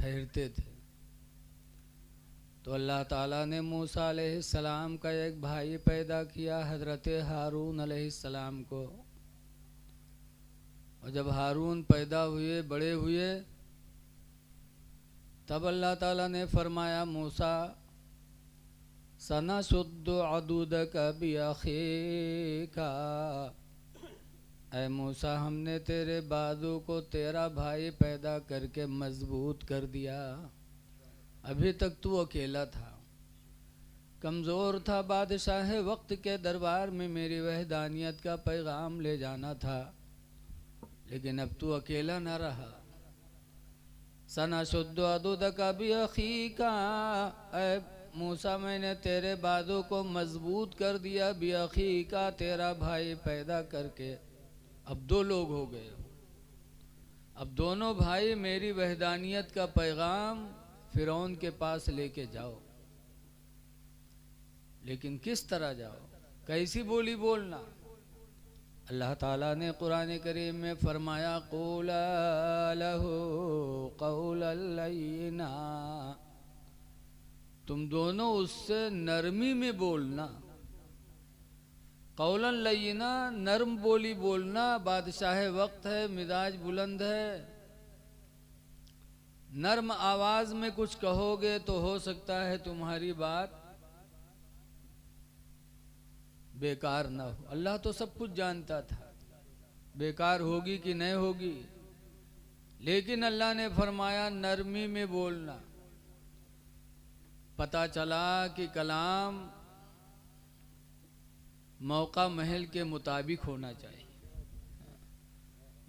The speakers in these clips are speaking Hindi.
ठहरते थे। तो अल्लाह ताला ने मूसा अलैहिस्सलाम का एक भाई पैदा किया, हज़रत हारून अलैहिस्सलाम को। और जब हारून पैदा हुए, बड़े हुए, तब अल्लाह ताला ने फरमाया, मूसा सनशुद्दु अदूदक बिअखीका, ऐ मूसा हमने तेरे बाजू को तेरा भाई पैदा करके मजबूत कर दिया। अभी तक तू अकेला था, कमज़ोर था, बादशाह वक्त के दरबार में मेरी वहदानियत का पैगाम ले जाना था, लेकिन अब तू अकेला न रहा। सनशुद्दु अदूदक बिअखीका, ऐ मूसा मैंने तेरे बाजू को मजबूत कर दिया, बिअखीका तेरा भाई पैदा करके। अब दो लोग हो गए, अब दोनों भाई मेरी वहदानियत का पैगाम फिरौन के पास लेके जाओ। लेकिन किस तरह जाओ, कैसी बोली बोलना? अल्लाह ताला ने कुरान करीम में फरमाया, क़ूला लहू क़ौलन लय्यिना, तुम दोनों उससे नरमी में बोलना। कौलन लय्यिना, नर्म बोली बोलना। बादशाह वक्त है, मिजाज बुलंद है, नर्म आवाज में कुछ कहोगे तो हो सकता है तुम्हारी बात बेकार ना हो। अल्लाह तो सब कुछ जानता था बेकार होगी कि नहीं होगी, लेकिन अल्लाह ने फरमाया नरमी में बोलना। पता चला कि कलाम मौका महल के मुताबिक होना चाहिए।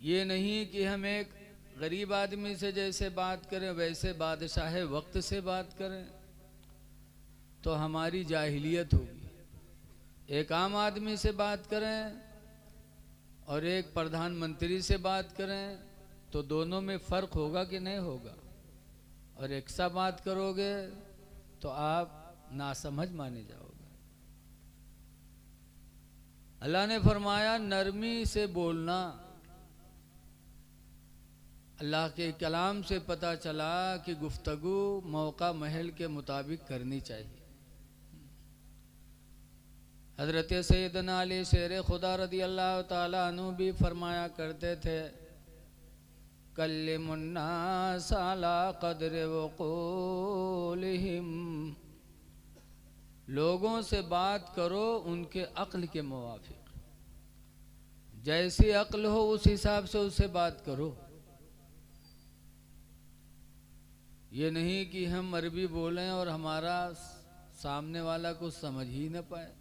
ये नहीं कि हम एक गरीब आदमी से जैसे बात करें वैसे बादशाह वक्त से बात करें तो हमारी जाहिलियत होगी। एक आम आदमी से बात करें और एक प्रधानमंत्री से बात करें तो दोनों में फ़र्क होगा कि नहीं होगा? और एक सा बात करोगे तो आप नासमझ माने जाओगे। अल्लाह ने फरमाया नरमी से बोलना। अल्लाह के कलाम से पता चला कि गुफ्तगू मौका महल के मुताबिक करनी चाहिए। हज़रत सैयदना अली शेर खुदा रदी अल्लाह ताला अन्हु भी फरमाया करते थे, कल्लिमुन्नास अला क़द्रि वक़ूलिहिम, लोगों से बात करो उनके अक्ल के मुवाफिक, जैसी अक्ल हो उस हिसाब से उससे बात करो। ये नहीं कि हम अरबी बोलें और हमारा सामने वाला कुछ समझ ही न पाए।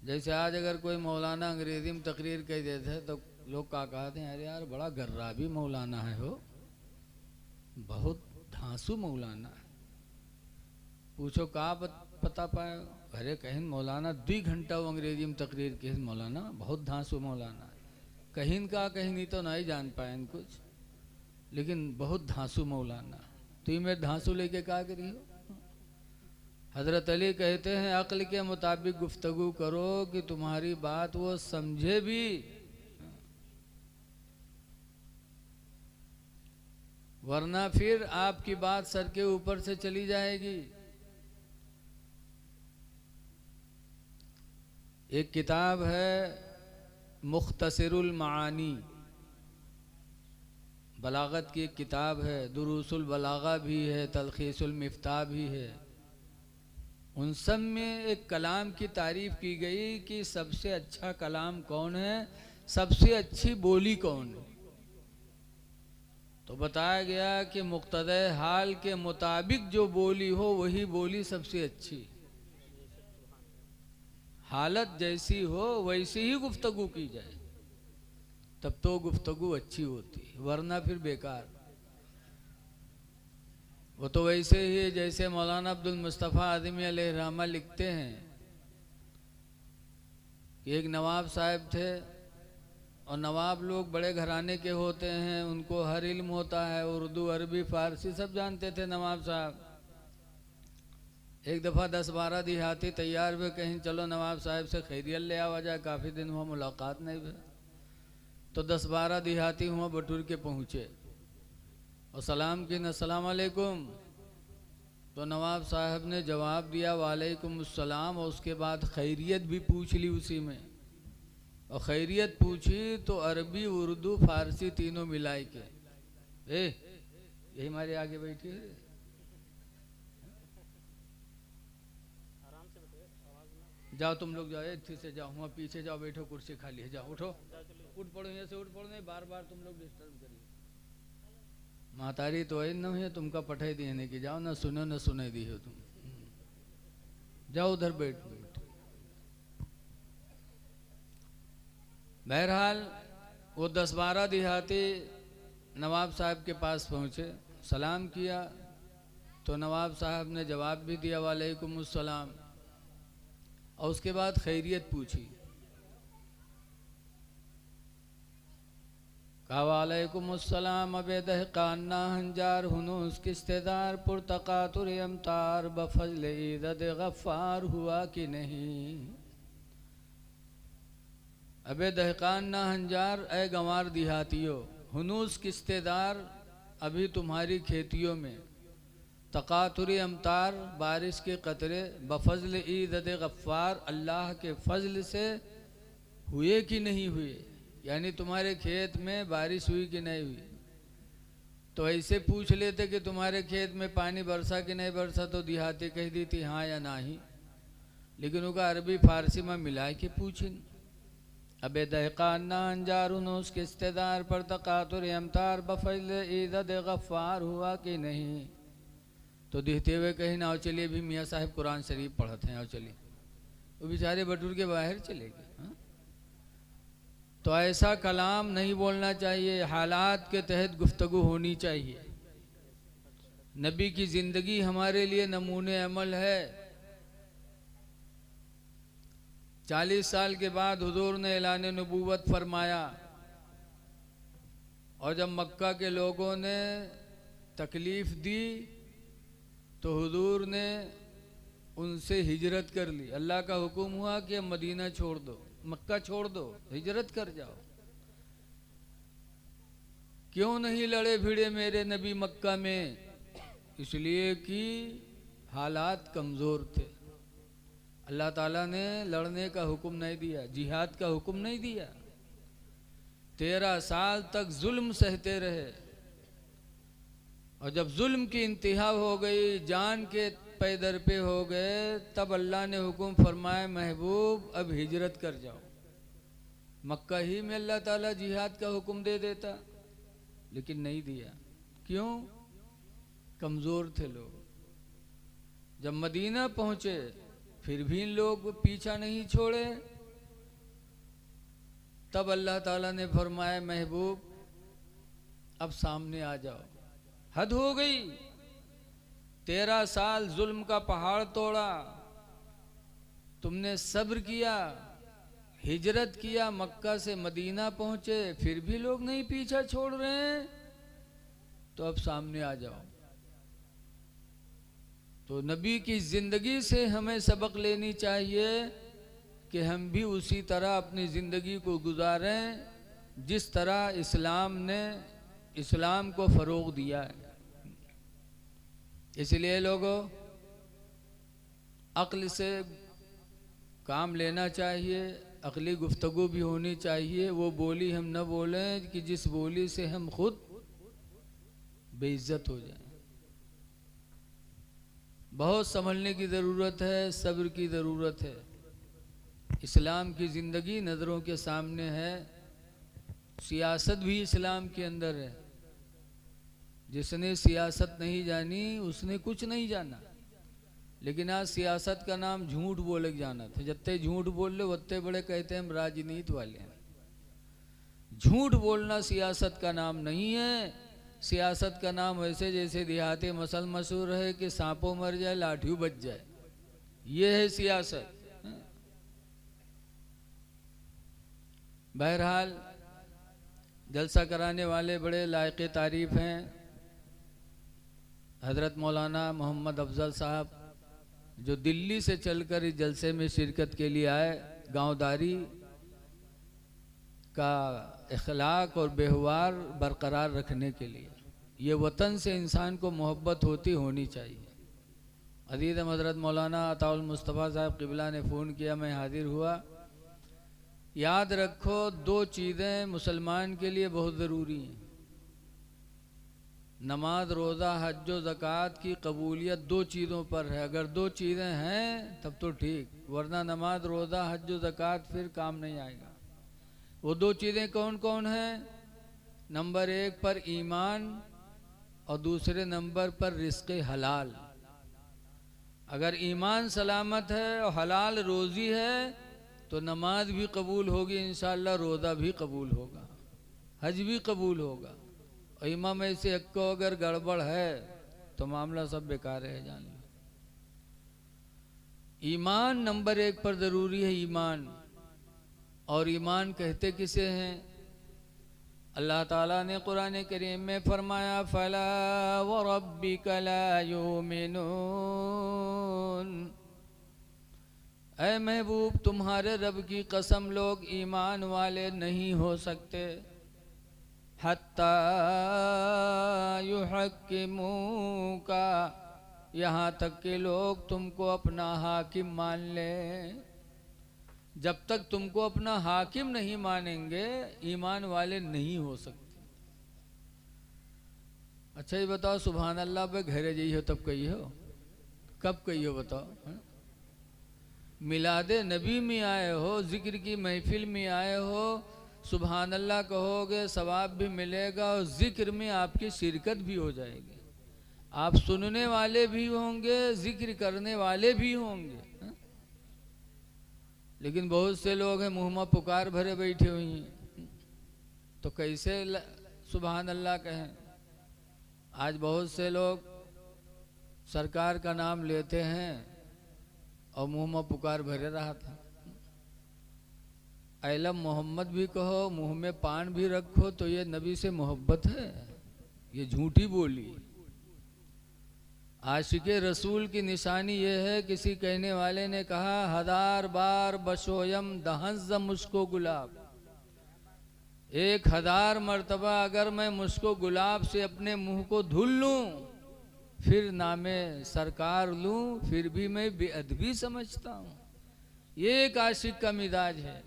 जैसे आज अगर कोई मौलाना अंग्रेज़ी में तकरीर कह देते हैं तो लोग क्या कहते हैं, अरे यार बड़ा गर्राबी मौलाना है, हो बहुत धांसू मौलाना है। पूछो कहाँ पता पाए? अरे कहीं मौलाना 2 घंटा वो अंग्रेजी में तकरीर की, मौलाना बहुत धांसू मौलाना है। कहीं का कहीं नहीं तो नहीं जान पाए कुछ, लेकिन बहुत धांसू मौलाना। तो ये मेरे धांसू लेके क्या करी हो? हज़रत अली कहते हैं अक्ल के मुताबिक गुफ्तगू करो कि तुम्हारी बात वो समझे भी। वरना फिर आपकी बात सर के ऊपर से चली जाएगी। एक किताब है मुख्तसरुल मानी, बलागत की एक किताब है, दुरूसुल बलागा भी है, तलखीसुल मिफ्ताह भी है। उन सब में एक कलाम की तारीफ़ की गई कि सबसे अच्छा कलाम कौन है, सबसे अच्छी बोली कौन है। तो बताया गया कि मुक्तदे हाल के मुताबिक जो बोली हो वही बोली सबसे अच्छी। हालत जैसी हो वैसी ही गुफ्तगू की जाए तब तो गुफ्तगू अच्छी होती है, वरना फिर बेकार। वो तो वैसे ही जैसे मौलाना अब्दुल मुस्तफ़ा आदमी अलैहिर्रहमा लिखते हैं कि एक नवाब साहब थे और नवाब लोग बड़े घराने के होते हैं, उनको हर इल्म होता है, उर्दू अरबी फ़ारसी सब जानते थे नवाब साहब। एक दफ़ा 10-12 देहाती तैयार हुए, कहीं चलो नवाब साहब से खैरियत ले आवा जाए, काफ़ी दिन हुआ मुलाकात नहीं हुई। तो 10-12 देहाती हुआ बटूर के पहुँचे और सलाम की न सलाम अलैकुम। तो नवाब साहब ने जवाब दिया वालेकुम अस्सलाम, और उसके बाद खैरियत भी पूछ ली उसी में। और खैरियत पूछी तो अरबी उर्दू फारसी तीनों मिलाई के, यही हमारे आगे बैठी है, जाओ तुम लोग जाओ, इतनी से जाओ, वहाँ पीछे जाओ, बैठो, कुर्सी खाली है, जाओ उठो, उठ पड़ो, यहाँ से उठ पड़ो, नहीं बार बार तुम लोग डिस्टर्ब करिए। मातारी तो है न है तुमका पठाई देने की, जाओ ना सुनो न सुनाई दी हो तुम, जाओ उधर बैठ। बहरहाल वो 10-12 देहाती नवाब साहब के पास पहुँचे, सलाम किया तो नवाब साहब ने जवाब भी दिया वालेकुम अस्सलाम, और उसके बाद खैरियत पूछी। कहा वालेकुम अस्सलाम अबे दहकाना हंजार हुनूस किस्तेदार पुरतकातुर अमतार बफजल इदद गफ्फार हुआ कि नहीं। अबे दहकाना हंजार, ए गंवार देहातियों, हुनूस किस्तेदार, अभी तुम्हारी खेतियों में तकातुर अमतार, बारिश के कतरे, बफजल इदद गफ्फार, अल्लाह के फजल से हुए कि नहीं हुए, यानी तुम्हारे खेत में बारिश हुई कि नहीं हुई। तो ऐसे पूछ लेते कि तुम्हारे खेत में पानी बरसा कि नहीं बरसा, तो देहाती कह दी थी हाँ या नहीं, लेकिन उनका अरबी फारसी में मिला के पूछिन। अबे दहकाना अंजारुन उसके रिश्तेदार पर तकातुर अमतार बफजल इदद गफ्फार हुआ कि नहीं। तो देखते हुए कहीं ना, चलिए भी मियाँ साहब कुरान शरीफ पढ़ते हैं, और चलिए, वो बेचारे बटूर के बाहर चले गए। तो ऐसा कलाम नहीं बोलना चाहिए, हालात के तहत गुफ्तगू होनी चाहिए। नबी की ज़िंदगी हमारे लिए नमूने अमल है। 40 साल के बाद हुजूर ने ऐलान नबूवत फरमाया, और जब मक्का के लोगों ने तकलीफ़ दी तो हुजूर ने उनसे हिजरत कर ली। अल्लाह का हुक्म हुआ कि अब मदीना छोड़ दो, मक्का छोड़ दो, हिजरत कर जाओ। क्यों नहीं लड़े भिड़े मेरे नबी मक्का में? इसलिए कि हालात कमज़ोर थे। अल्लाह ताला ने लड़ने का हुक्म नहीं दिया, जिहाद का हुक्म नहीं दिया। 13 साल तक जुल्म सहते रहे, और जब जुल्म की इंतहा हो गई, जान के पैदर पे हो गए, तब अल्लाह ने हुक्म फरमाया महबूब अब हिजरत कर जाओ। मक्का ही में अल्लाह ताला जिहाद का हुक्म दे देता, लेकिन नहीं दिया। क्यों? कमज़ोर थे लोग। जब मदीना पहुँचे फिर भी लोग पीछा नहीं छोड़े, तब अल्लाह ताला ने फरमाया महबूब अब सामने आ जाओ, हद हो गई। 13 साल जुल्म का पहाड़ तोड़ा, तुमने सब्र किया, हिजरत किया, मक्का से मदीना पहुंचे, फिर भी लोग नहीं पीछा छोड़ रहे हैं, तो अब सामने आ जाओ। तो नबी की ज़िंदगी से हमें सबक लेनी चाहिए कि हम भी उसी तरह अपनी ज़िंदगी को गुजारें जिस तरह इस्लाम ने इस्लाम को फ़रोग़ दिया है। इसलिए लोगों, अक्ल से काम लेना चाहिए, अक्ली गुफ्तगू भी होनी चाहिए। वो बोली हम न बोलें कि जिस बोली से हम खुद बेइज्जत हो जाएं। बहुत संभलने की ज़रूरत है, सब्र की ज़रूरत है। इस्लाम की ज़िंदगी नज़रों के सामने है, सियासत भी इस्लाम के अंदर है। जिसने सियासत नहीं जानी उसने कुछ नहीं जाना। लेकिन आज सियासत का नाम झूठ बोले जाना था। जितने झूठ बोल ले उतने बड़े कहते हैं हम राजनीति वाले हैं। झूठ बोलना सियासत का नाम नहीं है। सियासत का नाम वैसे जैसे देहाती मसल मशहूर है कि सांपों मर जाए लाठियों बच जाए, ये है सियासत। बहरहाल जलसा कराने वाले बड़े लायक तारीफ़ हैं हज़रत मौलाना मोहम्मद अफजल साहब, जो दिल्ली से चलकर इस जलसे में शिरकत के लिए आए, गांवदारी का इखलाक और व्यवहार बरकरार रखने के लिए। ये वतन से इंसान को मोहब्बत होनी चाहिए। अदीद हज़रत मौलाना अताउल मुस्तफ़ा साहब क़िबला ने फ़ोन किया, मैं हाजिर हुआ। याद रखो, दो चीज़ें मुसलमान के लिए बहुत ज़रूरी हैं, नमाज, रोज़ा, हज व ज़कात की कबूलियत दो चीज़ों पर है। अगर दो चीज़ें हैं तब तो ठीक, वरना नमाज, रोज़ा, हज व ज़कात फिर काम नहीं आएगा। वो दो चीज़ें कौन कौन हैं? नंबर एक पर ईमान और दूसरे नंबर पर रिज़्क़ हलाल। अगर ईमान सलामत है और हलाल रोज़ी है तो नमाज भी कबूल होगी इंशाअल्लाह, रोज़ा भी कबूल होगा, हज भी कबूल होगा। और ईमान में से एक को अगर गड़बड़ है तो मामला सब बेकार है, जान लो। ईमान नंबर एक पर ज़रूरी है, ईमान। और ईमान कहते किसे हैं? अल्लाह ताला ने कुरान करीम में फरमाया, फला व रब्बिका ला युमिनून, ऐ महबूब तुम्हारे रब की कसम लोग ईमान वाले नहीं हो सकते, हत्ता युहक्किमूका, यहाँ तक कि लोग तुमको अपना हाकिम मान लें। जब तक तुमको अपना हाकिम नहीं मानेंगे ईमान वाले नहीं हो सकते। अच्छा ये बताओ, सुभान अल्लाह पे घरे जाइए हो तब कही हो, कब कही हो बताओ? मिलादे नबी में आए हो, जिक्र की महफिल में आए हो, सुभान अल्लाह कहोगे सवाब भी मिलेगा और जिक्र में आपकी शिरकत भी हो जाएगी, आप सुनने वाले भी होंगे, जिक्र करने वाले भी होंगे। लेकिन बहुत से लोग हैं मुँह में पुकार भरे बैठे हुए हैं, तो कैसे सुभान अल्लाह कहें? आज बहुत से लोग सरकार का नाम लेते हैं और मुँह में पुकार भरे रहा था। ऐलम मोहम्मद भी कहो, मुँह में पान भी रखो, तो ये नबी से मोहब्बत है? ये झूठी बोली। आशिके रसूल की निशानी ये है, किसी कहने वाले ने कहा, 1000 बार बशोयम दहज़ मुझको गुलाब, 1000 मर्तबा अगर मैं मुझको गुलाब से अपने मुंह को धुल लूं, फिर नामे सरकार लूं, फिर भी मैं बेअदबी समझता हूं। ये एक आशिक का मिजाज है।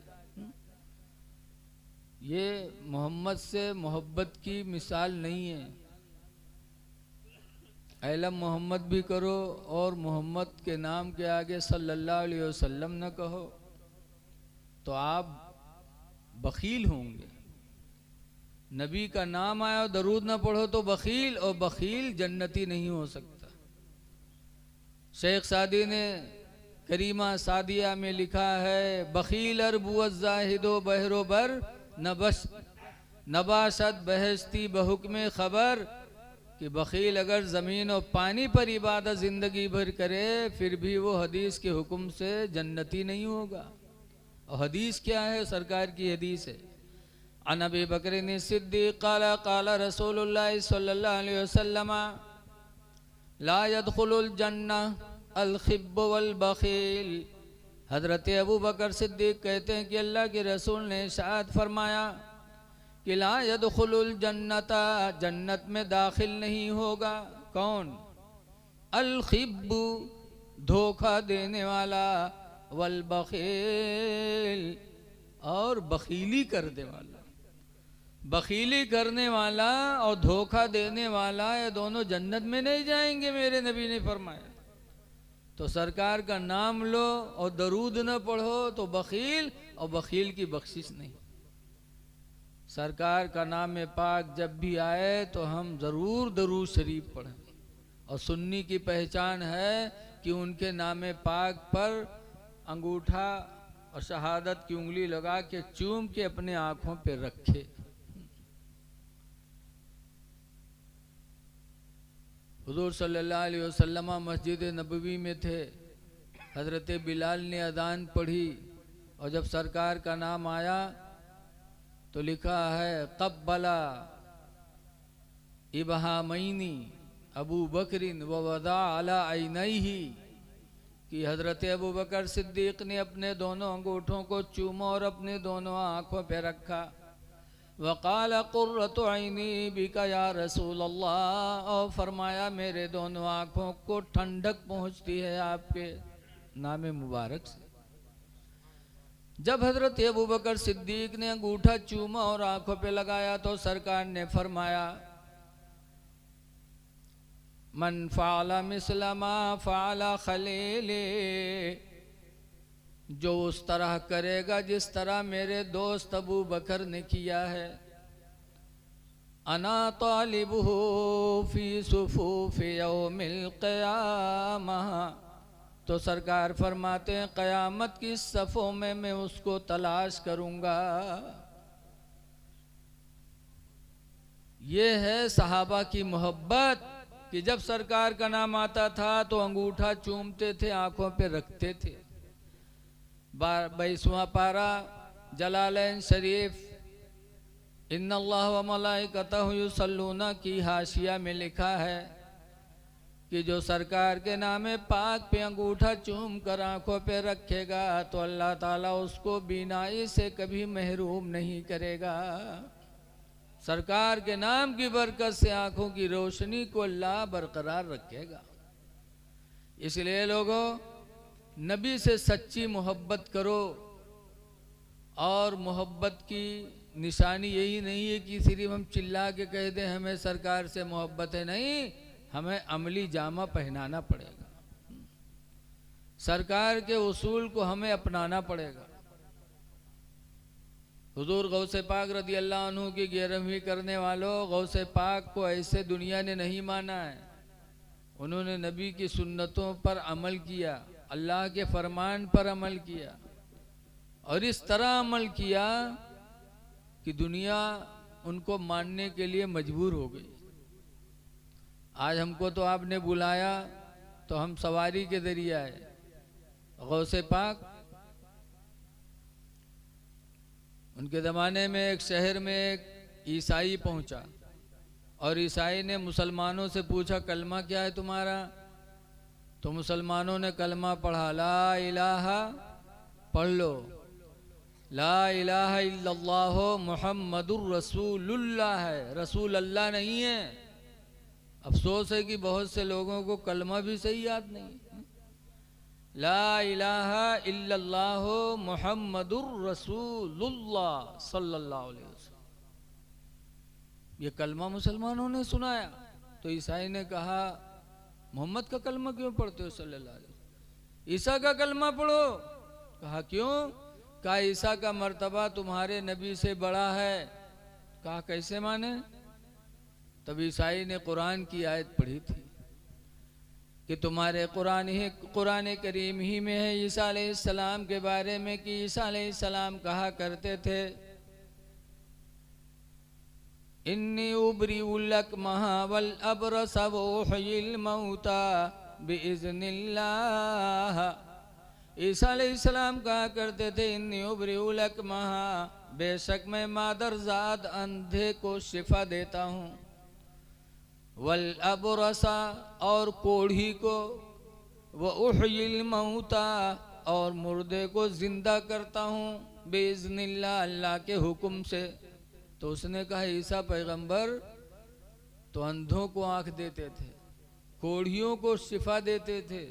ये मोहम्मद से मोहब्बत की मिसाल नहीं है। ऐलम मोहम्मद भी करो और मोहम्मद के नाम के आगे सल्लल्लाहु अलैहि वसल्लम न कहो तो आप बखील होंगे। नबी का नाम आया और दरूद न पढ़ो तो बखील, और बखील जन्नती नहीं हो सकता। शेख सादी ने करीमा सादिया में लिखा है, बखील अरबुअ जाहिदो बहरो बर नबाशत बहस्ती बहुक्म खबर, कि बखील अगर ज़मीन और पानी पर इबादत ज़िंदगी भर करे फिर भी वो हदीस के हुक्म से जन्नती नहीं होगा। और हदीस क्या है? सरकार की हदीस है। अन अबी बकर सिद्दीक़ क़ाला क़ाला रसूलुल्लाह सल्लल्लाहु अलैहि वसल्लम ला यदखुलुल जन्नह अल खिब्ब वल बखील। हज़रत अबू बकर सिद्दीक़ कहते हैं कि अल्लाह के रसूल ने इरशाद फरमाया कि ला यदखुलुल जन्नता, जन्नत में दाखिल नहीं होगा कौन? अल खिब्बु, धोखा देने वाला, वल बखील, और बखीली करने वाला। बखीली करने वाला और धोखा देने वाला ये दोनों जन्नत में नहीं जाएंगे, मेरे नबी ने फरमाया। तो सरकार का नाम लो और दरूद न पढ़ो तो बखील, और बखील की बख्शिश नहीं। सरकार का नाम पाक जब भी आए तो हम ज़रूर दरूद शरीफ पढ़ें। और सुन्नी की पहचान है कि उनके नाम पाक पर अंगूठा और शहादत की उंगली लगा के चूम के अपने आँखों पे रखे। हुजूर सल्लल्लाहु अलैहि वसल्लम मस्जिद नबवी में थे, हज़रत बिलाल ने अज़ान पढ़ी और जब सरकार का नाम आया तो लिखा है क़ब्बला इबहामैनी अबू बकरिन व वदा अला ऐनैही, कि हज़रत अबू बकर सिद्दीक़ ने अपने दोनों अंगूठों को चूमा और अपने दोनों आँखों पे रखा। वक़ाल क़ुर्रतु ऐनी बिका या रसूल अल्लाह, और फरमाया मेरे दोनों आँखों को ठंडक पहुँचती है आपके नाम मुबारक से। जब हज़रत अबू बकर सिद्दीक ने अंगूठा चूमा और आँखों पे लगाया तो सरकार ने फरमाया मन फ़अला मिस्ला मा फ़अला खलीली, जो उस तरह करेगा जिस तरह मेरे दोस्त अबू बकर ने किया है। अना तालिबुहु फी सुफूफि यौमिल क़ियामह, तो सरकार फरमाते हैं क़यामत की सफ़ों में मैं उसको तलाश करूँगा। ये है सहाबा की मोहब्बत कि जब सरकार का नाम आता था तो अंगूठा चूमते थे, आँखों पे रखते थे। 22वां पारा जलालैन शरीफ इन्नल्लाह व मलाइकतहु युसल्लूना की हाशिया में लिखा है कि जो सरकार के नाम पाक पे अंगूठा चूम कर आँखों पे रखेगा तो अल्लाह ताला उसको बीनाई से कभी महरूम नहीं करेगा। सरकार के नाम की बरकत से आँखों की रोशनी को अल्लाह बरकरार रखेगा। इसलिए लोगों, नबी से सच्ची मोहब्बत करो, और मोहब्बत की निशानी यही नहीं है कि सिर्फ हम चिल्ला के कह दें हमें सरकार से मोहब्बत है, नहीं, हमें अमली जामा पहनाना पड़ेगा। सरकार के उसूल को हमें अपनाना पड़ेगा। हुजूर गौसे पाक रदी अल्लाह अन्हु की 11वीं करने वालों, गौसे पाक को ऐसे दुनिया ने नहीं माना है। उन्होंने नबी की सुन्नतों पर अमल किया, अल्लाह के फरमान पर अमल किया, और इस तरह अमल किया कि दुनिया उनको मानने के लिए मजबूर हो गई। आज हमको तो आपने बुलाया तो हम सवारी के जरिए आए। गौसे पाक, उनके ज़माने में एक शहर में एक ईसाई पहुंचा और ईसाई ने मुसलमानों से पूछा कलमा क्या है तुम्हारा? तो मुसलमानों ने कलमा पढ़ा, ला इलाहा, पढ़ लो, ला इलाहा इल्लल्लाह मुहम्मदुर रसूलुल्लाह है, रसूल अल्लाह नहीं है। अफसोस है कि बहुत से लोगों को कलमा भी सही याद नहीं। ला इलाहा इल्लल्लाह मुहम्मदुर रसूलुल्लाह सल्लल्लाहु अलैहि वसल्लम, ये कलमा मुसलमानों ने सुनाया। तो ईसाई ने कहा मोहम्मद का कलमा क्यों पढ़ते हो सल्लल्लाहु अलैहि वसल्लम, ईसा का कलमा पढ़ो। कहा क्यों? कहा ईसा का मर्तबा तुम्हारे नबी से बड़ा है। कहा कैसे माने? तब ईसाई ने कुरान की आयत पढ़ी थी कि तुम्हारे कुरान करीम ही में है ईसा अलैहिस्सलाम के बारे में कि ईसा अलैहिस्सलाम कहा करते थे इन्नी उबरीउलक महावल अबरस व उहयिल मौता बिइज़्निल्लाह। ईसा अलैहिस्सलाम कहा करते थे इन्नी उबरीउलक महा, बेशक मैं मादरजाद अंधे को शिफा देता हूँ, वल अबरसा, और कोढ़ी को, व उहयिल मौता, और मुर्दे को जिंदा करता हूँ, बिइज़्निल्लाह, अल्लाह के हुक्म से। तो उसने कहा ईसा पैगंबर तो अंधों को आँख देते थे, कोढ़ियों को शिफा देते थे,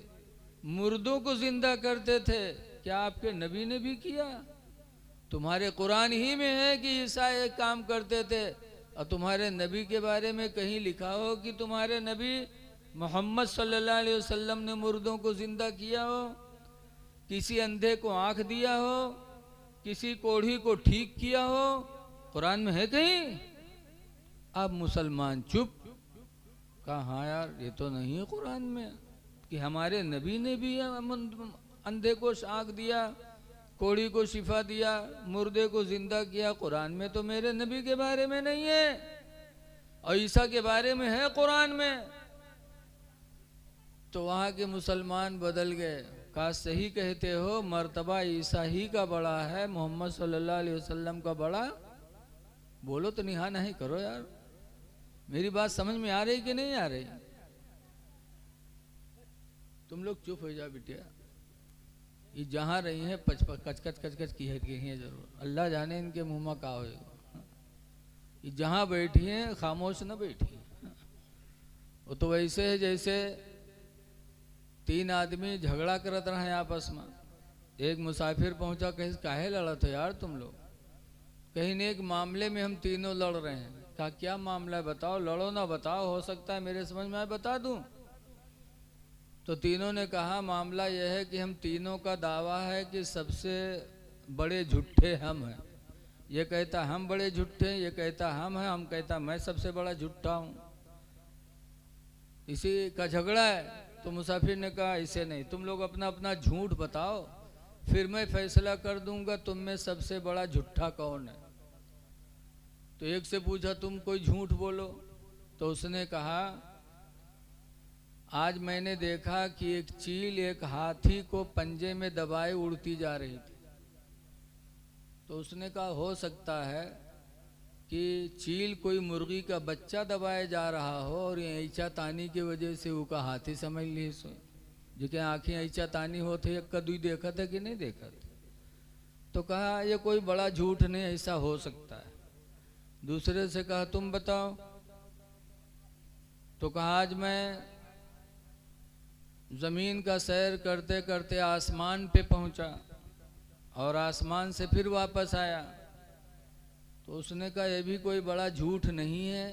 मुर्दों को जिंदा करते थे, क्या आपके नबी ने भी किया? तुम्हारे कुरान ही में है कि ईसा एक काम करते थे, और तुम्हारे नबी के बारे में कहीं लिखा हो कि तुम्हारे नबी मोहम्मद सल्लल्लाहु अलैहि वसल्लम ने मुर्दों को जिंदा किया हो, किसी अंधे को आँख दिया हो, किसी कोढ़ी को ठीक किया हो? कुरान में है कहीं? अब मुसलमान चुप। कहा हाँ यार, ये तो नहीं है कुरान में कि हमारे नबी ने भी अंधे को आँख दिया, कोढ़ी को शिफा दिया, मुर्दे को जिंदा किया। कुरान में तो मेरे नबी के बारे में नहीं है, और ईसा के बारे में है कुरान में। तो वहाँ के मुसलमान बदल गए। कहा सही कहते हो, मर्तबा ईसा ही का बड़ा है, मोहम्मद सल्लल्लाहु अलैहि वसल्लम का बड़ा। बोलो तो निहा नहीं करो यार, मेरी बात समझ में आ रही कि नहीं आ रही? तुम लोग चुप हो जाओ बिटिया, ये जहाँ रही हैं कचकच कचकच की है जरूर, अल्लाह जाने इनके मुंह में का होगा। कि जहाँ बैठी हैं खामोश न बैठी। वो तो वैसे है जैसे तीन आदमी झगड़ा करत रहे हैं आपस में। एक मुसाफिर पहुंचा, कहीं काहे लड़त है यार तुम लोग? कहीं ने एक मामले में हम तीनों लड़ रहे हैं। कहा क्या मामला है बताओ। लड़ो ना बताओ, हो सकता है मेरे समझ में आए बता दूं। तो तीनों ने कहा मामला यह है कि हम तीनों का दावा है कि सबसे बड़े झूठे हम हैं। ये कहता हम बड़े झूठे, ये कहता हम कहता मैं सबसे बड़ा झूठा हूँ। इसी का झगड़ा है। तो मुसाफिर ने कहा इसे नहीं, तुम लोग अपना अपना झूठ बताओ, फिर मैं फैसला कर दूंगा तुम में सबसे बड़ा झूठा कौन है। तो एक से पूछा तुम कोई झूठ बोलो। तो उसने कहा आज मैंने देखा कि एक चील एक हाथी को पंजे में दबाए उड़ती जा रही थी। तो उसने कहा हो सकता है कि चील कोई मुर्गी का बच्चा दबाए जा रहा हो और ये ऐचा तानी की वजह से वो का हाथी समझ ली सो। जिके आँखें ऐचा तानी होते एक कदू देखा था कि नहीं देखा था। तो कहा ये कोई बड़ा झूठ नहीं, ऐसा हो सकता है। दूसरे से कहा तुम बताओ। तो कहा आज मैं जमीन का सैर करते करते आसमान पे पहुंचा और आसमान से फिर वापस आया। तो उसने कहा यह भी कोई बड़ा झूठ नहीं है,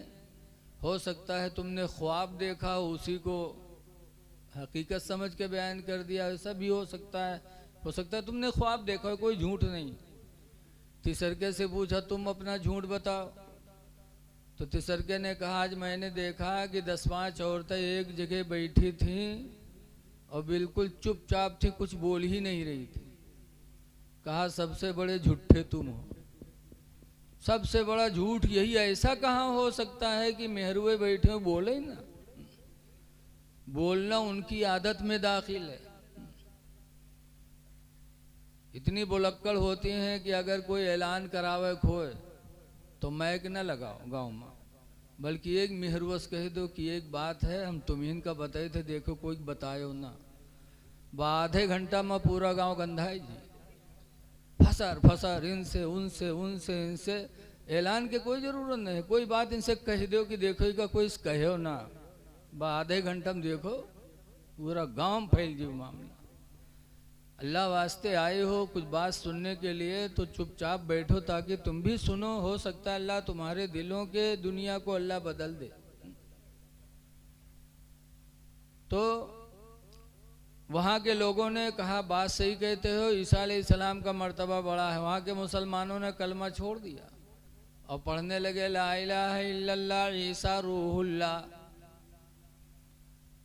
हो सकता है तुमने ख्वाब देखा हो उसी को हकीकत समझ के बयान कर दिया, ऐसा भी हो सकता है तुमने ख्वाब देखा हो, कोई झूठ नहीं। तीसरके से पूछा तुम अपना झूठ बताओ। तो तीसरके ने कहा आज मैंने देखा कि 10-5 औरतें एक जगह बैठी थीं और बिल्कुल चुपचाप थी, कुछ बोल ही नहीं रही थी। कहा सबसे बड़े झूठे तुम हो, सबसे बड़ा झूठ यही। ऐसा कहाँ हो सकता है कि मेहरुए बैठे हो बोले ही ना। बोलना उनकी आदत में दाखिल है। इतनी बुलक्कड़ होती हैं कि अगर कोई ऐलान करावे खोए तो मैक न लगाओ गांव में, बल्कि एक मेहरुवस कह दो कि एक बात है हम तुम्हें का बताए थे, देखो कोई बतायो ना। आधे घंटा में पूरा गांव गंधाई जी, फसर फसर इनसे उनसे उनसे इनसे। ऐलान के कोई जरूरत नहीं, कोई बात इनसे कह दो कि देखो का कोई कहो ना। आधे घंटा में देखो पूरा गांव फैल जी मामला। अल्लाह वास्ते आए हो कुछ बात सुनने के लिए तो चुपचाप बैठो ताकि तुम भी सुनो। हो सकता है अल्लाह तुम्हारे दिलों के दुनिया को अल्लाह बदल दे। तो वहाँ के लोगों ने कहा बात सही कहते हो, ईसा अलैहिस्सलाम का मर्तबा बड़ा है। वहाँ के मुसलमानों ने कलमा छोड़ दिया और पढ़ने लगे ला इलाहा इल्लल्लाह ईसा रूहुल्लाह।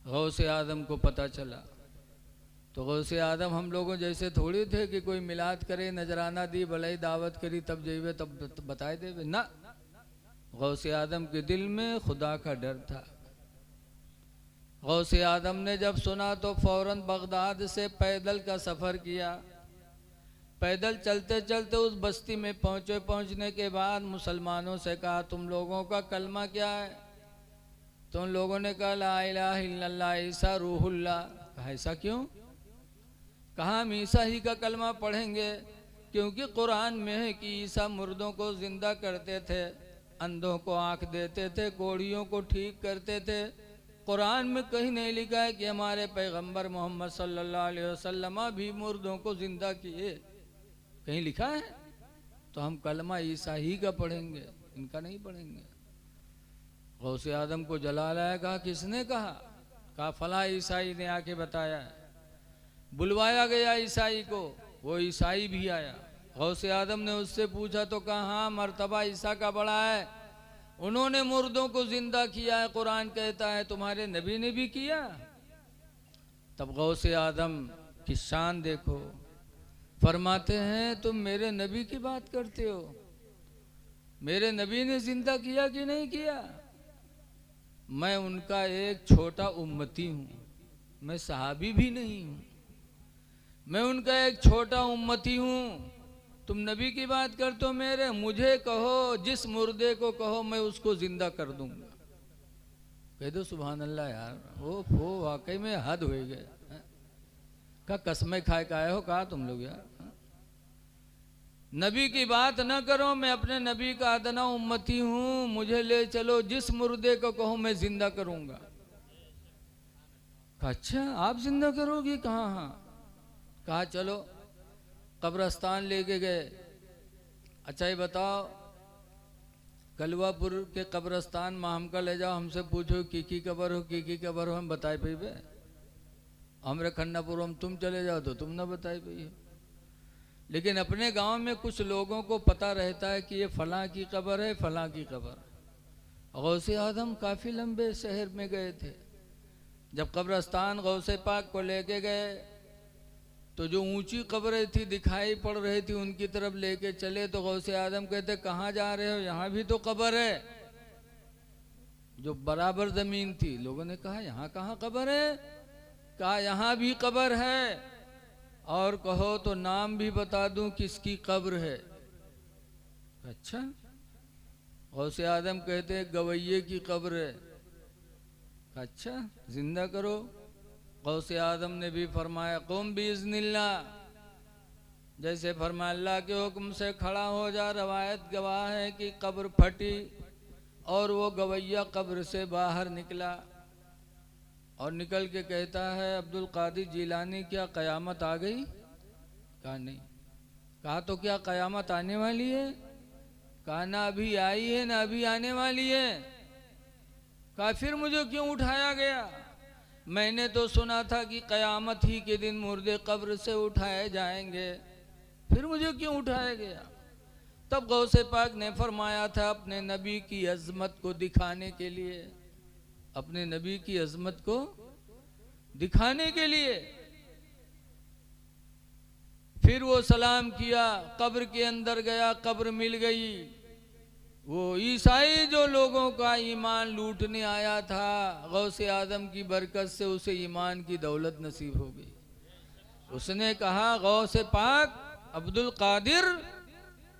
गौसे आदम को पता चला। तो गौसे आदम हम लोगों जैसे थोड़ी थे कि कोई मिलाद करे, नजराना दी, भलाई दावत करी तब जेबे तब बताए देवे ना। गौसे आदम के दिल में खुदा का डर था। गौसे आदम ने जब सुना तो फौरन बगदाद से पैदल का सफ़र किया। पैदल चलते चलते उस बस्ती में पहुँचे। पहुँचने के बाद मुसलमानों से कहा तुम लोगों का कलमा क्या है? तो उन लोगों ने कहा ला इलाहा इल्लल्लाह ईसा रूहुल्लाह। कहा ऐसा क्यों? कहा हम ईसा ही का कलमा पढ़ेंगे क्योंकि कुरान में है कि ईसा मुर्दों को जिंदा करते थे, अंधों को आँख देते थे, कोढ़ियों को ठीक करते थे। कुरान में कहीं नहीं लिखा है कि हमारे पैगंबर मोहम्मद सल्लल्लाहु अलैहि वसल्लम भी मुर्दों को जिंदा किए। कहीं लिखा है? तो हम कलमा ईसा ही का पढ़ेंगे, इनका नहीं पढ़ेंगे। गौसे आदम को जलाल आया। कहा किसने कहा? कहा फला ईसाई ने आके बताया। बुलवाया गया ईसाई को, वो ईसाई भी आया। गौसे आदम ने उससे पूछा तो कहा हाँ मर्तबा ईसा का बड़ा है, उन्होंने मुर्दों को जिंदा किया है, कुरान कहता है तुम्हारे नबी ने भी किया। तब गौसे आदम की शान देखो, फरमाते हैं तुम मेरे नबी की बात करते हो, मेरे नबी ने जिंदा किया कि नहीं किया? मैं उनका एक छोटा उम्मती हूँ, मैं सहाबी भी नहीं हूँ, मैं उनका एक छोटा उम्मती हूँ। तुम नबी की बात करते हो मेरे, मुझे कहो, जिस मुर्दे को कहो मैं उसको जिंदा कर दूंगा। कह दो सुभान अल्लाह यार। हो वाकई में हद हो गए। का कसमें खाए का आए हो कहा तुम लोग यार। नबी की बात न करो, मैं अपने नबी का अदना उम्मती हूँ, मुझे ले चलो, जिस मुर्दे को कहो मैं जिंदा करूँगा। अच्छा आप जिंदा करोगी? कहाँ? हाँ। कहा चलो, कब्रस्तान लेके गए। अच्छा ये बताओ, कलवापुर के कब्रस्तान में हमका ले जाओ, हमसे पूछो की कबर हो, की कबर हो, हम बताए पे। हमरे खन्नापुर हम तुम चले जाओ तो तुम ना बताए पे। लेकिन अपने गांव में कुछ लोगों को पता रहता है कि ये फलां की कबर है, फलां की कबर। गौसे आदम काफ़ी लंबे शहर में गए थे। जब कब्रस्तान गौसे पाक को लेके गए तो जो ऊंची कब्रें थी दिखाई पड़ रही थी, उनकी तरफ लेके चले तो गौसे आदम कहते कहाँ जा रहे हो, यहाँ भी तो कब्र है। जो बराबर जमीन थी, लोगों ने कहा यहाँ कहाँ कब्र है? कहा यहाँ भी कब्र है, और कहो तो नाम भी बता दूं किसकी कब्र है। अच्छा। गौसे आदम कहते गवैये की कब्र है। अच्छा जिंदा करो। गौसे आदम ने भी फरमाया कुम बिइज़्निल्लाह, जैसे फरमाया अल्लाह के हुक्म से खड़ा हो जा। रवायत गवाह है कि कब्र फटी और वो गवैया कब्र से बाहर निकला और निकल के कहता है अब्दुल कादिर जिलानी क्या क़यामत आ गई? कहा नहीं। कहा तो क्या क़यामत आने वाली है? कहा ना अभी आई है ना अभी आने वाली है। कहा फिर मुझे क्यों उठाया गया? मैंने तो सुना था कि क़यामत ही के दिन मुर्दे कब्र से उठाए जाएंगे, फिर मुझे क्यों उठाया गया? तब गौसे पाक ने फरमाया था अपने नबी की अज़मत को दिखाने के लिए, अपने नबी की अज़मत को दिखाने के लिए। फिर वो सलाम किया, कब्र के अंदर गया, कब्र मिल गई। वो ईसाई जो लोगों का ईमान लूटने आया था, गौसे आदम की बरकत से उसे ईमान की दौलत नसीब हो गई। उसने कहा गौसे पाक अब्दुल कादिर,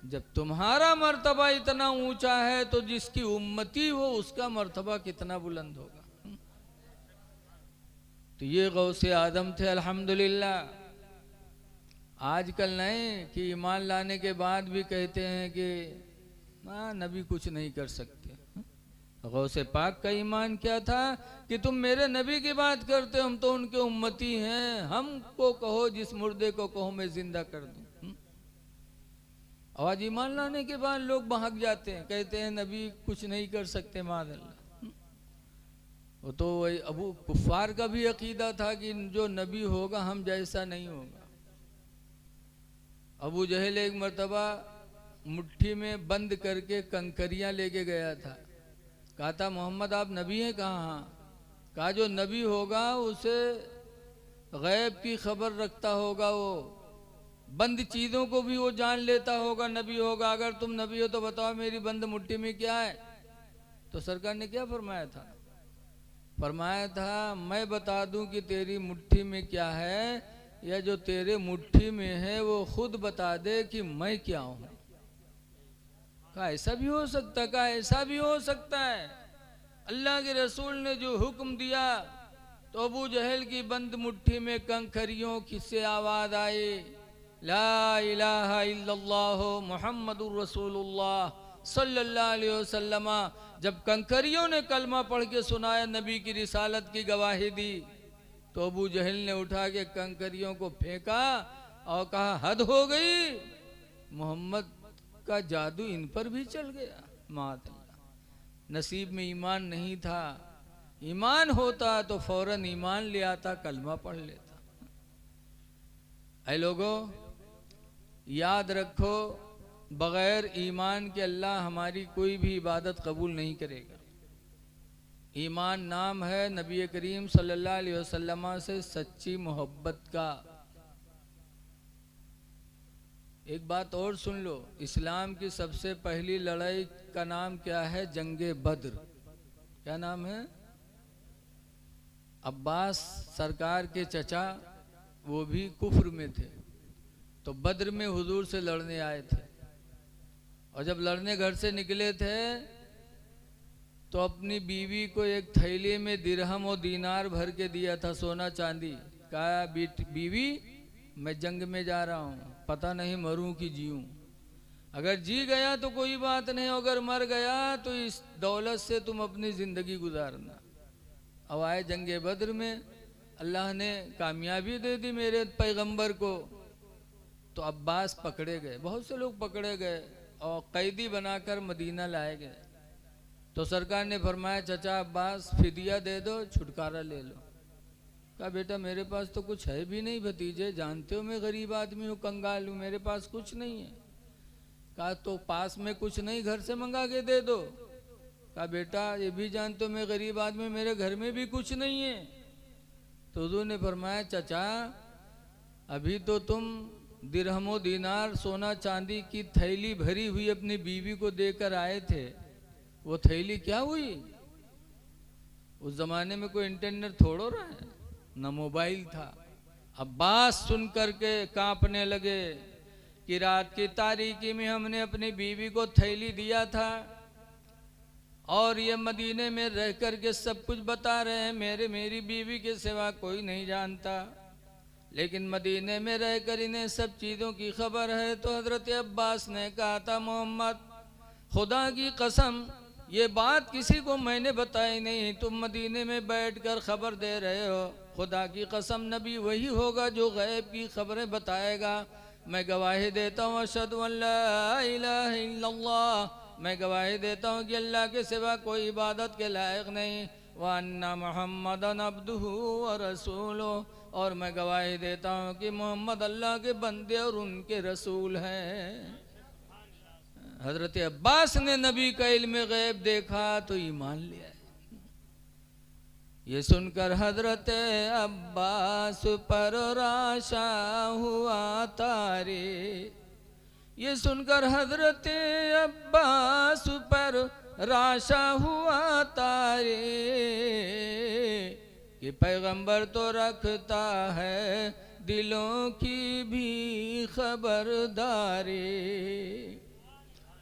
जब तुम्हारा मर्तबा इतना ऊंचा है तो जिसकी उम्मती हो उसका मर्तबा कितना बुलंद होगा। तो ये गौसे आदम थे अल्हम्दुलिल्लाह। आजकल नहीं कि ईमान लाने के बाद भी कहते हैं कि हाँ नबी कुछ नहीं कर सकते। गौसे पाक का ईमान क्या था कि तुम मेरे नबी की बात करते हो, हम तो उनके उम्मती हैं, हमको कहो, जिस मुर्दे को कहो मैं जिंदा कर दूं। आज ईमान लाने के बाद लोग भाग जाते हैं, कहते हैं नबी कुछ नहीं कर सकते माज़अल्लाह। वो तो वही अबू कुफ़ार का भी अकीदा था कि जो नबी होगा हम जैसा नहीं होगा। अबू जहल एक मर्तबा मुट्ठी में बंद करके कंकरियां लेके गया था। कहा था मोहम्मद आप नबी हैं? कहा हाँ। कहा जो नबी होगा उसे गैब की खबर रखता होगा, वो बंद चीज़ों को भी वो जान लेता होगा, नबी होगा। अगर तुम नबी हो तो बताओ मेरी बंद मुट्ठी में क्या है? तो सरकार ने क्या फरमाया था? फरमाया था मैं बता दूं कि तेरी मुट्ठी में क्या है, या जो तेरे मुट्ठी में है वो खुद बता दे कि मैं क्या हूं। कहा ऐसा भी हो सकता है? कहा ऐसा भी हो सकता है। अल्लाह के रसूल ने जो हुक्म दिया तो अबू जहल की बंद मुट्ठी में कंकरियों की से आवाज़ आई, ला इलाहा इल्लल्लाह मुहम्मदुर रसूलुल्लाह सल्लल्लाहु अलैहि वसल्लम। जब कंकरियों ने कलमा पढ़ के सुनाया, नबी की रिसालत की गवाही दी, तो अबू जहल ने उठा के कंकरियों को फेंका और कहा हद हो गई, मोहम्मद का जादू इन पर भी चल गया। मातल्लाह, नसीब में ईमान नहीं था, ईमान होता तो फौरन ईमान ले आता, कलमा पढ़ लेता। ऐ लोगों याद रखो, बगैर ईमान के अल्लाह हमारी कोई भी इबादत कबूल नहीं करेगा। ईमान नाम है नबी करीम सल्लल्लाहु अलैहि वसल्लम से सच्ची मोहब्बत का। एक बात और सुन लो, इस्लाम की सबसे पहली लड़ाई का नाम क्या है? जंगे बद्र। क्या नाम है? अब्बास सरकार के चचा, वो भी कुफ्र में थे, तो बद्र में हुजूर से लड़ने आए थे। और जब लड़ने घर से निकले थे तो अपनी बीवी को एक थैली में दिरहम और दीनार भर के दिया था, सोना चांदी। कहा बीवी मैं जंग में जा रहा हूँ, पता नहीं मरूं कि जीऊं। अगर जी गया तो कोई बात नहीं, अगर मर गया तो इस दौलत से तुम अपनी ज़िंदगी गुजारना। अब आए जंगे बद्र में, अल्लाह ने कामयाबी दे दी मेरे पैगंबर को, तो अब्बास पकड़े गए, बहुत से लोग पकड़े गए और कैदी बनाकर मदीना लाए गए। तो सरकार ने फरमाया चचा अब्बास फिदिया दे दो, छुटकारा ले लो। कहा बेटा मेरे पास तो कुछ है भी नहीं भतीजे, जानते हो मैं गरीब आदमी हूँ, कंगाल हूँ, मेरे पास कुछ नहीं है। कहा तो पास में कुछ नहीं, घर से मंगा के दे दो। कहा बेटा ये भी जानते हो मैं गरीब आदमी, मेरे घर में भी कुछ नहीं है। तो हुजूर ने फरमाया चचा अभी तो तुम दिरहमो दीनार सोना चांदी की थैली भरी हुई अपनी बीवी को देकर आए थे, वो थैली क्या हुई? उस जमाने में कोई इंटरनेट थोड़ो रहा है, न मोबाइल था। अब्बास सुन करके कांपने लगे कि रात की तारीकी में हमने अपनी बीवी को थैली दिया था और ये मदीने में रह करके सब कुछ बता रहे हैं, मेरी बीवी के सिवा कोई नहीं जानता, लेकिन मदीने में रहकर इन्हें सब चीज़ों की खबर है। तो हज़रत अब्बास ने कहा था मोहम्मद खुदा की कसम ये बात किसी को मैंने बताई नहीं, तुम मदीने में बैठकर खबर दे रहे हो, खुदा की कसम नबी वही होगा जो गैब की खबरें बताएगा। मैं गवाही देता हूँ अशहदु अल्ला इलाहा इल्लल्लाह, मैं गवाही देता हूँ कि अल्लाह के सिवा कोई इबादत के लायक नहीं, व अन्ना मुहम्मदन अब्दुहु व रसूलुहु, और मैं गवाही देता हूँ कि मोहम्मद अल्लाह के बंदे और उनके रसूल हैं। हजरत अब्बास ने नबी का इल्म गैब देखा तो ईमान लिया। ये सुनकर हजरत अब्बास पर राशा हुआ तारे, ये सुनकर हजरत अब्बास पर राशा हुआ तारे, कि पैगंबर तो रखता है दिलों की भी खबरदारी।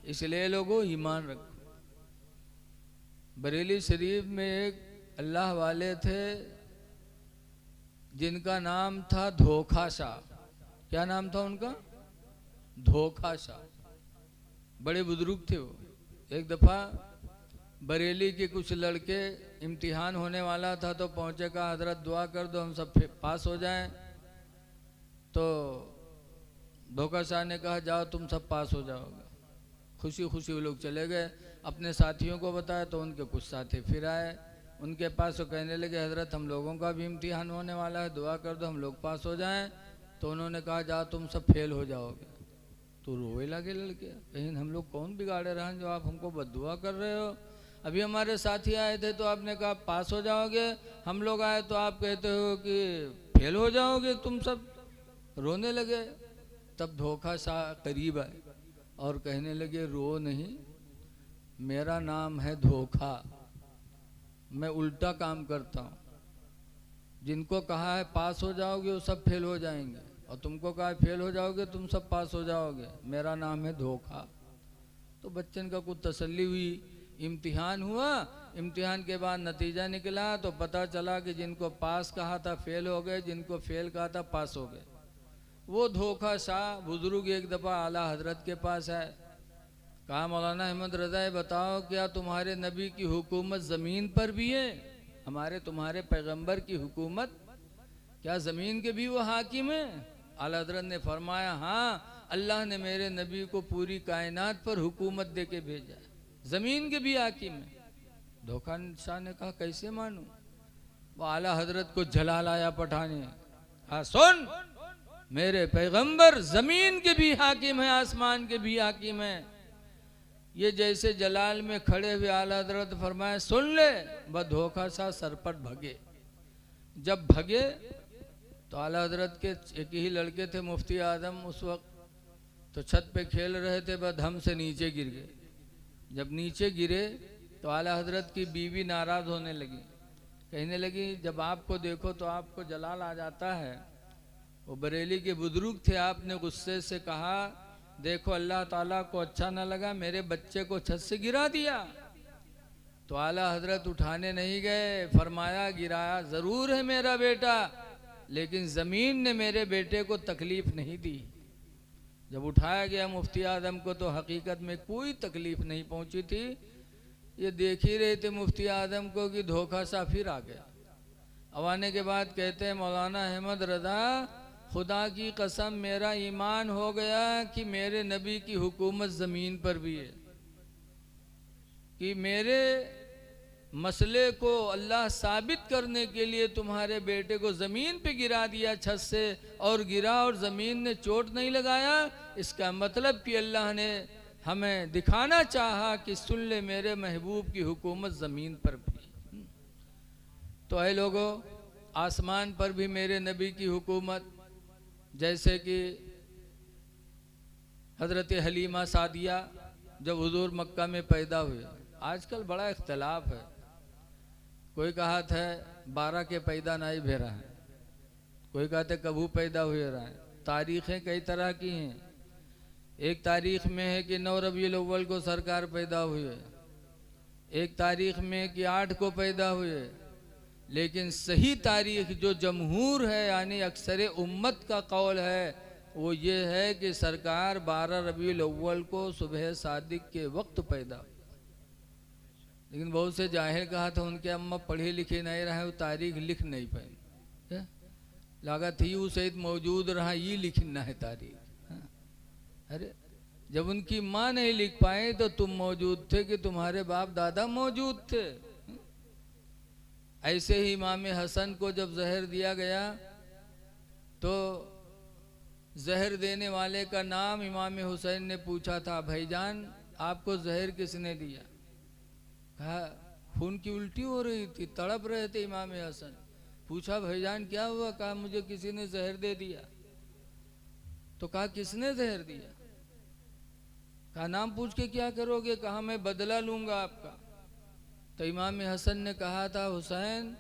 इसलिए लोगों ईमान रखो। बरेली शरीफ में एक अल्लाह वाले थे जिनका नाम था धोखा शाह। क्या नाम था उनका? धोखा शाह। बड़े बुजुर्ग थे वो। एक दफ़ा बरेली के कुछ लड़के, इम्तिहान होने वाला था तो पहुँचे, कहा हजरत दुआ कर दो हम सब पास हो जाएं। तो धोखा शाह ने कहा जाओ तुम सब पास हो जाओगे। खुशी खुशी वो लोग चले गए, अपने साथियों को बताया तो उनके कुछ साथी फिर आए उनके पास, तो कहने लगे हजरत हम लोगों का भी इम्तिहान होने वाला है, दुआ कर दो हम लोग पास हो जाएं। तो उन्होंने कहा जाओ तुम सब फेल हो जाओगे। तो रोए लगे लड़के, कहीं हम लोग कौन बिगाड़े रहे हैं जो आप हमको बद्दुआ कर रहे हो? अभी हमारे साथी आए थे तो आपने कहा पास हो जाओगे, हम लोग आए तो आप कहते हो कि फेल हो जाओगे, तुम सब रोने लगे। तब धोखा शाह करीब आए और कहने लगे रो नहीं, मेरा नाम है धोखा, मैं उल्टा काम करता हूँ। जिनको कहा है पास हो जाओगे वो सब फेल हो जाएंगे, और तुमको कहा है फेल हो जाओगे तुम सब पास हो जाओगे, मेरा नाम है धोखा। तो बच्चन का कुछ तसल्ली हुई। इम्तिहान हुआ, इम्तिहान के बाद नतीजा निकला तो पता चला कि जिनको पास कहा था फेल हो गए, जिनको फेल कहा था पास हो गए। वो धोखा शाह बुजुर्ग एक दफ़ा आला हजरत के पास आए, कहा मौलाना अहमद रज़ा बताओ क्या तुम्हारे नबी की हुकूमत ज़मीन पर भी है? हमारे तुम्हारे पैगंबर की हुकूमत क्या ज़मीन के भी वो हाकिम है? आला हजरत ने फरमाया हाँ, अल्लाह ने मेरे नबी को पूरी कायनात पर हुकूमत दे के भेजा, ज़मीन के भी हाकिम है। धोखा शाह ने कहा कैसे मानूं? वो आला हजरत को जला लाया पठाने, हाँ सुन, मेरे पैगंबर ज़मीन के भी हाकिम है, आसमान के भी हाकिम है। ये जैसे जलाल में खड़े हुए आला हजरत फरमाया सुन ले, बस धोखा शाह सरपट भगे। जब भगे तो आला हजरत के एक ही लड़के थे मुफ्ती आजम उस वक्त, तो छत पे खेल रहे थे, बस हम से नीचे गिर गए। जब नीचे गिरे तो आला हजरत की बीवी नाराज़ होने लगी, कहने लगी जब आपको देखो तो आपको जलाल आ जाता है। वो बरेली के बुजुर्ग थे, आपने गुस्से से कहा देखो अल्लाह ताला को अच्छा न लगा मेरे बच्चे को छत से गिरा दिया। तो आला हजरत उठाने नहीं गए, फरमाया गिराया ज़रूर है मेरा बेटा, लेकिन ज़मीन ने मेरे बेटे को तकलीफ़ नहीं दी। जब उठाया गया मुफ्ती आजम को तो हकीकत में कोई तकलीफ नहीं पहुंची थी। ये देख ही रहे थे मुफ्ती आजम को कि धोखा सा फिर आ गया। अब आने के बाद कहते हैं मौलाना अहमद रज़ा, खुदा की कसम मेरा ईमान हो गया कि मेरे नबी की हुकूमत ज़मीन पर भी है, कि मेरे मसले को अल्लाह साबित करने के लिए तुम्हारे बेटे को ज़मीन पे गिरा दिया छत से, और गिरा और ज़मीन ने चोट नहीं लगाया। इसका मतलब कि अल्लाह ने हमें दिखाना चाहा कि सुन ले मेरे महबूब की हुकूमत ज़मीन पर भी। तो ऐ लोगों, आसमान पर भी मेरे नबी की हुकूमत, जैसे कि हज़रत हलीमा सादिया जब हुजूर मक्का में पैदा हुए, आजकल बड़ा इख्तलाफ है। कोई कहा था 12 के पैदा नहीं भेरा है, कोई कहते कबू पैदा हुए रहा है। तारीखें कई तरह की हैं। एक तारीख में है कि 9 रबीउल अव्वल को सरकार पैदा हुए, एक तारीख में कि 8 को पैदा हुए, लेकिन सही तारीख जो जमहूर है यानी अक्सर उम्मत का कौल है वो ये है कि सरकार 12 रबीउल अव्वल को सुबह सादिक के वक्त पैदा हुए। लेकिन बहुत से जाहिल कहा था उनके अम्मा पढ़े लिखे नहीं रहे, वो तारीख लिख नहीं पाए, लागत ही वो सहित मौजूद रहा, ये लिखना है तारीख। अरे जब उनकी माँ नहीं लिख पाए तो तुम मौजूद थे कि तुम्हारे बाप दादा मौजूद थे। ऐसे ही इमाम हसन को जब जहर दिया गया तो जहर देने वाले का नाम इमाम हुसैन ने पूछा था, भाईजान आपको जहर किसने दिया? कहा खून की उल्टी हो रही थी, तड़प रहे थे इमाम हसन। पूछा भाईजान क्या हुआ? कहा मुझे किसी ने जहर दे दिया। तो कहा किसने जहर दिया? कहा नाम पूछ के क्या करोगे? कहा मैं बदला लूंगा आपका। तो इमाम हसन ने कहा था हुसैन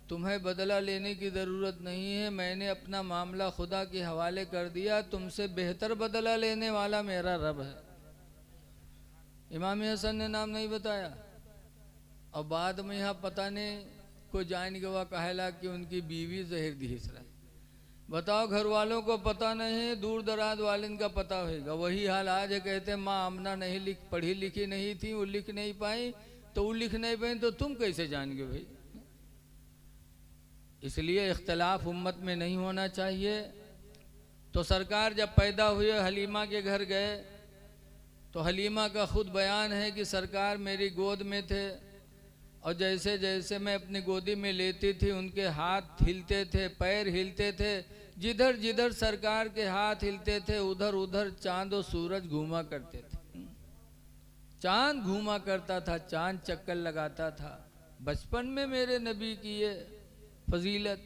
तुम्हें बदला लेने की ज़रूरत नहीं है, मैंने अपना मामला खुदा के हवाले कर दिया, तुमसे बेहतर बदला लेने वाला मेरा रब है। इमाम हसन ने नाम नहीं बताया। और बाद में यहाँ पता नहीं कोई जान गवा कहला कि उनकी बीवी जहर दी इसरा। बताओ घर वालों को पता नहीं, दूर दराज वाले का पता होगा। वही हाल आज है, कहते हैं माँ आमना नहीं पढ़ी लिखी नहीं थी, वो लिख नहीं पाई, तो वो लिख नहीं पाई तो तुम कैसे जान गए भाई? इसलिए इख्तलाफ उम्मत में नहीं होना चाहिए। तो सरकार जब पैदा हुए हलीमा के घर गए तो हलीमा का खुद बयान है कि सरकार मेरी गोद में थे और जैसे जैसे मैं अपनी गोदी में लेती थी उनके हाथ हिलते थे, पैर हिलते थे, जिधर जिधर सरकार के हाथ हिलते थे उधर उधर चांद और सूरज घूमा करते थे। चांद घूमा करता था, चांद चक्कर लगाता था। बचपन में मेरे नबी की ये फजीलत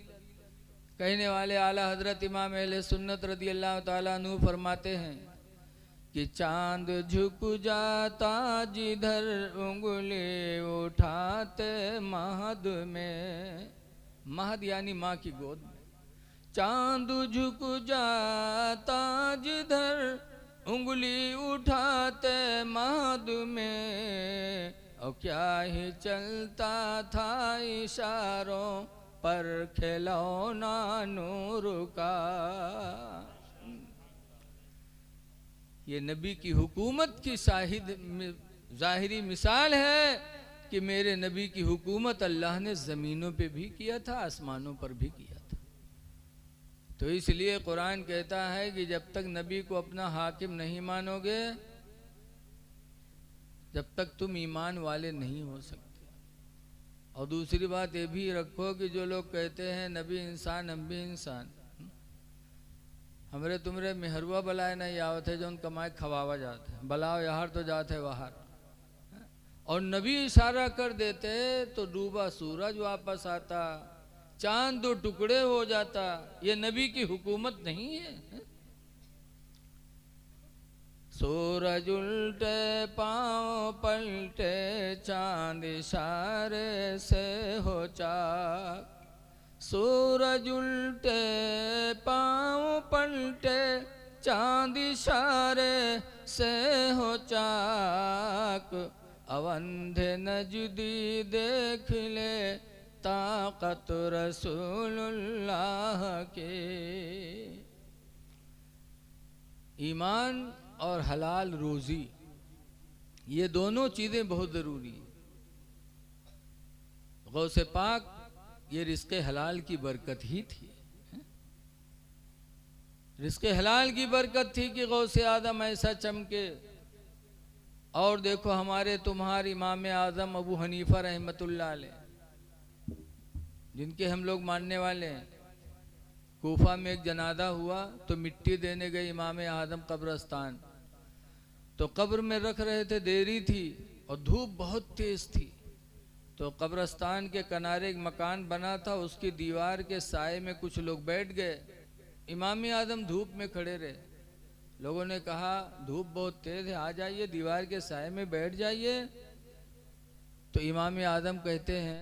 कहने वाले आला हजरत इमाम अहले सुन्नत रदी अल्लाह ताला अन्हु फरमाते हैं कि चांद झुक जाता जिधर उंगली उठाते महद में, महद यानी माँ की गोद में। चांद झुक जाता जिधर उंगली उठाते महद में, और क्या ही चलता था इशारों पर खिलौना नूर का। ये नबी की हुकूमत की शाहिद ज़ाहिरी मिसाल है कि मेरे नबी की हुकूमत अल्लाह ने ज़मीनों पे भी किया था, आसमानों पर भी किया था। तो इसलिए कुरान कहता है कि जब तक नबी को अपना हाकिम नहीं मानोगे जब तक तुम ईमान वाले नहीं हो सकते। और दूसरी बात ये भी रखो कि जो लोग कहते हैं नबी इंसान हम भी इंसान, हमरे तुमरे मेहरुआ बलाए नहीं आवत है जो उन कमाए खवावा जाते हैं, बलाओ यार तो जाते बाहर। और नबी इशारा कर देते तो डूबा सूरज वापस आता, चांद दो टुकड़े हो जाता। ये नबी की हुकूमत नहीं है। सूरज उल्टे पाँव पलटे चांद इशारे से हो चाक, सूरज उल्टे पाँव पलटे चांद इशारे से हो चाक, अवंधे नजदी देख ले ताकत रसूलुल्लाह के। ईमान और हलाल रोज़ी, ये दोनों चीज़ें बहुत ज़रूरी हैं। गौसे पाक ये रिज़्क़े हलाल की बरकत ही थी, रिज़्क़े हलाल की बरकत थी कि गौसे आदम ऐसा चमके। और देखो हमारे तुम्हारे इमाम आज़म अबू हनीफ़ा रहमतुल्लाह अलैह, जिनके हम लोग मानने वाले हैं, कूफा में एक जनाजा हुआ तो मिट्टी देने गए इमाम आज़म कब्रस्तान, तो कब्र में रख रहे थे, देरी थी और धूप बहुत तेज़ थी, तो कब्रस्तान के किनारे एक मकान बना था, उसकी दीवार के साए में कुछ लोग बैठ गए। इमाम आज़म धूप में खड़े रहे। लोगों ने कहा धूप बहुत तेज़ है, आ जाइए दीवार के साए में बैठ जाइए। तो इमाम आज़म कहते हैं